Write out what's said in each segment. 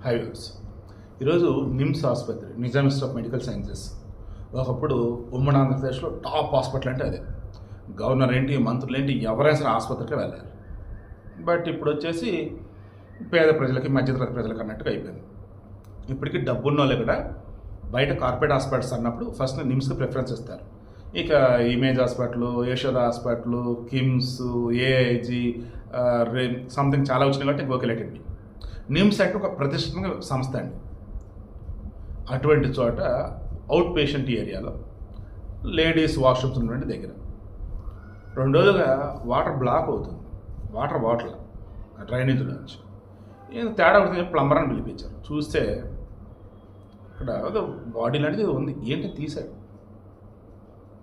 Highways ఈరోజు నిమ్స్ ఆసుపత్రి Nizam institute of medical sciences ఒకప్పుడు ఉమ్మడి ఆంధ్రప్రదేశ్లో టాప్ హాస్పిటల్ అంటే అదే. గవర్నర్ ఏంటి, మంత్రులు ఏంటి, ఎవరైనా సరే ఆసుపత్రికి వెళ్ళాలి. బట్ ఇప్పుడు వచ్చేసి పేద ప్రజలకి, మధ్యతరగతి ప్రజలకు అన్నట్టుగా అయిపోయింది. ఇప్పటికీ డబ్బున్న వాళ్ళు కూడా బయట కార్పొరేట్ హాస్పిటల్స్ అన్నప్పుడు ఫస్ట్ నిమ్స్కి ప్రిఫరెన్స్ ఇస్తారు. ఇక image hospital, Yashoda hospital, KIMS, AIG, something చాలా వచ్చినాయి కాబట్టి గోకిలేటెడ్వి. నిమ్స్ అంటే ఒక ప్రతిష్ఠిత సంస్థ అండి. అటువంటి చోట అవుట్ పేషెంట్ ఏరియాలో లేడీస్ వాష్రూమ్స్ ఉన్నటువంటి దగ్గర 2 రోజులుగా వాటర్ బ్లాక్ అవుతుంది. వాటర్ బాటిల్ డ్రైనేజీలో నుంచి ఏదో తేడా అవుతుంది. ప్లంబర్ అని పిలిపించారు. చూస్తే ఇక్కడ బాడీ లాంటిది ఉంది. ఏంటి తీశాడు,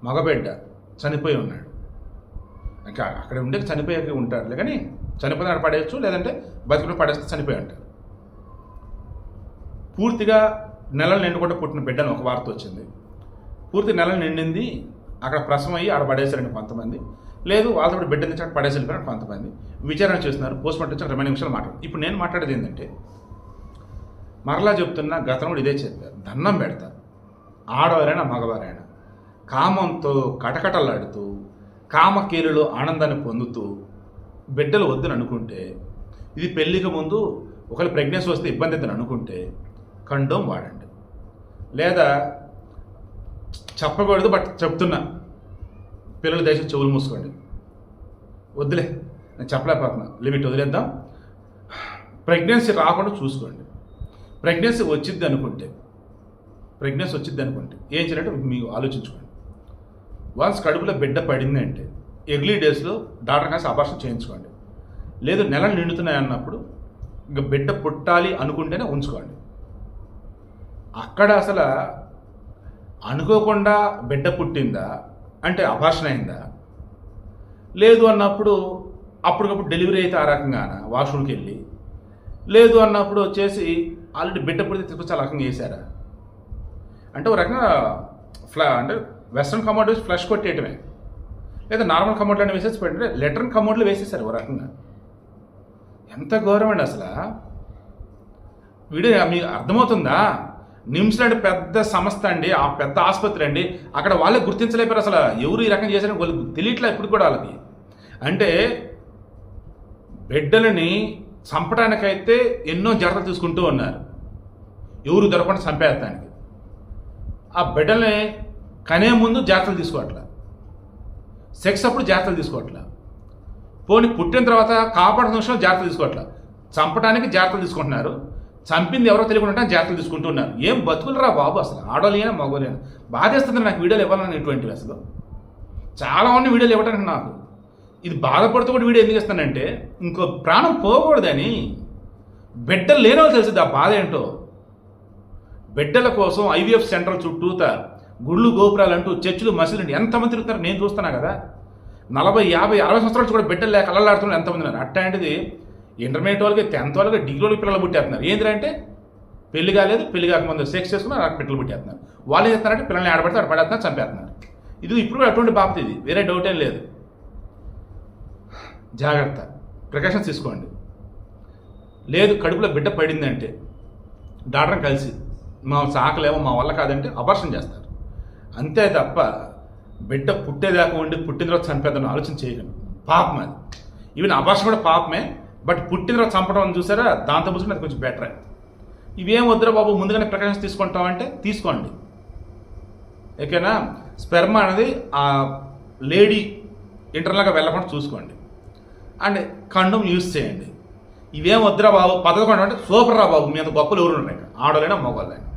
మగబిడ్డ చనిపోయి ఉన్నాడు. ఇంకా అక్కడ ఉండే చనిపోయాక ఉంటాడులే, కానీ చనిపోయిన పడేయచ్చు, లేదంటే బతికిన పడేస్తే చనిపోయి ఉంటారు. పూర్తిగా నెలలు నిండుకుంటే పుట్టిన బిడ్డను ఒక వార్త వచ్చింది. పూర్తి నెలలు నిండింది, అక్కడ ప్రసవం అయ్యి ఆడ పడేశారండి కొంతమంది. లేదు వాళ్ళతో బిడ్డ నుంచి అక్కడ పడేసి వెళ్ళిపోయారు కొంతమంది. విచారణ చేస్తున్నారు. పోస్ట్ మార్టం వచ్చి 20 నిమిషాలు మాట్లాడు. ఇప్పుడు నేను మాట్లాడేది ఏంటంటే, మరలా చెప్తున్నా, గతం కూడా ఇదే చెప్పారు. దండం పెడతారు, ఆడవారైనా మగవారైనా కామంతో కటకటలాడుతూ కామకీలులో ఆనందాన్ని పొందుతూ బిడ్డలు వద్దని అనుకుంటే, ఇది పెళ్ళికి ముందు ఒకవేళ ప్రెగ్నెన్సీ వస్తే ఇబ్బంది అవుతుందని అనుకుంటే కండోమ్ వాడండి. లేదా చెప్పకూడదు బట్ చెప్తున్నా, పిల్లల దేశం చెవులు మూసుకోండి. వద్దులే, నేను చెప్పలేకపోతున్నా, లిమిట్ వదిలేద్దాం. ప్రెగ్నెన్సీ రాకుండా చూసుకోండి. ప్రెగ్నెన్సీ వచ్చింది అనుకుంటే ఏం చేయాలంటే మీకు ఆలోచించుకోండి. వన్స్ కడుపులో బిడ్డ పడింది అంటే ఎర్లీ డేస్లో డాక్టర్ కాసి ఆపరేషన్ చేయించుకోండి. లేదు నెలలు నిండుతున్నాయి అన్నప్పుడు ఇంకా బిడ్డ పుట్టాలి అనుకుంటేనే ఉంచుకోండి. అక్కడ అసలు అనుకోకుండా బిడ్డ పుట్టిందా అంటే ఆపరేషన్ అయిందా, లేదు అన్నప్పుడు అప్పటికప్పుడు డెలివరీ అయితే ఆ రకంగానా వాష్రూమ్కి వెళ్ళి, లేదు అన్నప్పుడు వచ్చేసి ఆల్రెడీ బిడ్డ పుడితే తీసుకొచ్చి ఆ రకంగా వేసారా అంటే ఒక రకంగా అంటే వెస్ట్రన్ కమోడ్ వేసి ఫ్లష్ కొట్టేయటమే, లేదా నార్మల్ కమోడ్లో వేసేసి పెట్టండి, లెటర్న్ కమోడ్లో వేసేసారు ఒక రకంగా. ఎంత ఘోరం అండి అసలు. వీడియో మీకు అర్థమవుతుందా? నిమ్స్ లాంటి పెద్ద సంస్థ అండి, ఆ పెద్ద ఆసుపత్రి అండి, అక్కడ వాళ్ళే గుర్తించలేపారు అసలు ఎవరు ఈ రకం చేశారని వాళ్ళకి తెలియట్లే ఇప్పుడు కూడా వాళ్ళకి. అంటే బిడ్డలని చంపడానికైతే ఎన్నో జాగ్రత్తలు తీసుకుంటూ ఉన్నారు, ఎవరు దొరకకుండా చంపేస్తానికి. ఆ బిడ్డల్ని కనే ముందు జాగ్రత్తలు తీసుకోవట్లా, సెక్స్ అప్పుడు జాగ్రత్తలు తీసుకోవట్లా, పోనీ పుట్టిన తర్వాత కాపాడుతున్న విషయంలో జాగ్రత్తలు తీసుకోవట్లా, చంపడానికి జాగ్రత్తలు తీసుకుంటున్నారు, చంపింది ఎవరో తెలియకుండా జాగ్రత్తలు తీసుకుంటున్నారు. ఏం బతుకులరా బాబు అసలు, ఆడోలేనా మగోలేనా? బాధేస్తుంది నాకు వీడియోలు ఇవ్వాలని. ఇటువంటివి అసలు చాలా మంది వీడియోలు ఇవ్వడానికి నాకు ఇది బాధపడుతూ కూడా వీడియో ఎందుకు ఇస్తానంటే, ఇంకో ప్రాణం పోకూడదని. బిడ్డలు లేనో తెలిసింది ఆ బాధ ఏంటో. బిడ్డల కోసం ఐవీఎఫ్ సెంటర్ చుట్టూత గుళ్ళు గోపురాలు అంటూ చర్చిలు మసీదులు ఎంతమంది తిరుగుతున్నారు నేను చూస్తున్నా కదా. 40, 50, 60 సంవత్సరాలు కూడా బిడ్డలు లేక అల్లలాడుతున్నారు ఎంతమంది ఉన్నారు. అట్లాంటిది ఇంటర్మీడియట్ వాళ్ళకి, 10th వాళ్ళకి, డిగ్రీ వాళ్ళకి పిల్లలు పుట్టేస్తున్నారు. ఏంటంటే పెళ్లి కాలేదు, పెళ్లి కాకముందు సెక్స్ చేసుకున్నారు, అక్కడ పిల్లలు పుట్టేస్తున్నారు. వాళ్ళు ఏం చేస్తున్నారంటే పిల్లల్ని ఆడబడితే ఆడ పడేస్తున్నారు, చంపేస్తున్నారు. ఇది ఇప్పుడు కూడా అటువంటి బాపతి, ఇది వేరే డౌట్ ఏం లేదు. జాగ్రత్త, ప్రికాషన్స్ తీసుకోండి. లేదు కడుపులో బిడ్డ పడిందంటే డాక్టర్ని కలిసి మా సాకలేమో మా వల్ల కాదంటే అబార్షన్ చేస్తారు. అంతే తప్ప బిడ్డ పుట్టేదాకా ఉండి పుట్టిన తర్వాత చంపేద్దాం ఆలోచన చేయగలను. పాపం అది. ఈవెన్ అబార్షన్ కూడా పాపమే, బట్ పుట్టిన తర్వాత చంపడం చూసారా, దాంతో పూసుకుని అది కొంచెం బెటరే. ఇవేం వద్దురా బాబు, ముందుగానే ప్రికాషన్స్ తీసుకుంటామంటే తీసుకోండి. ఓకేనా? స్పెర్మ్ అనేది ఆ లేడీ ఇంటర్నల్గా వెళ్ళకుండా చూసుకోండి. అండ్ కండోమ్ యూజ్ చేయండి. ఇవేం వద్దురా బాబు, 11 అంటే సూపర్ రా బాబు, మీ అంత గొప్పలు ఎవరు ఉన్నాయి, ఆడలేనా మగవాళ్ళైనా.